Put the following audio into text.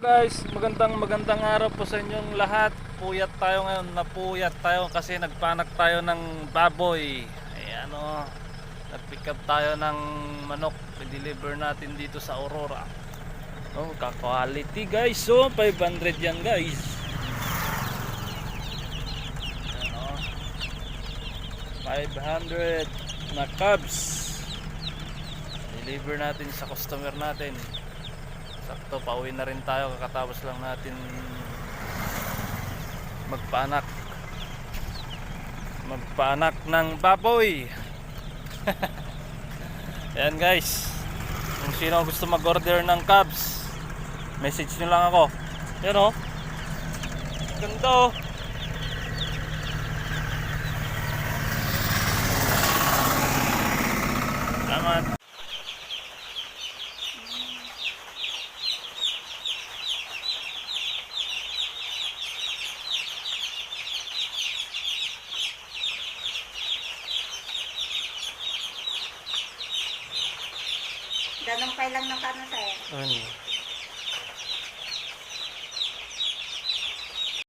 Guys, magandang araw po sa inyong lahat. Puyat tayo ngayon, napuyat tayo kasi nagpanak tayo ng baboy. Ayan o, nag-pick up tayo ng manok, i-deliver natin dito sa Aurora. Oh, ka-quality guys. So, 500 yan guys. Ayan o, 500 na cubs. Deliver natin sa customer natin. Sakto, pauwi na rin tayo, kakatapos lang natin magpaanak ng baboy. Ayan guys, kung sino gusto mag-order ng cubs, message nyo lang ako. Yan o, ganda o. Salamat. Ganong kailang ng kano sa'yo? Ano?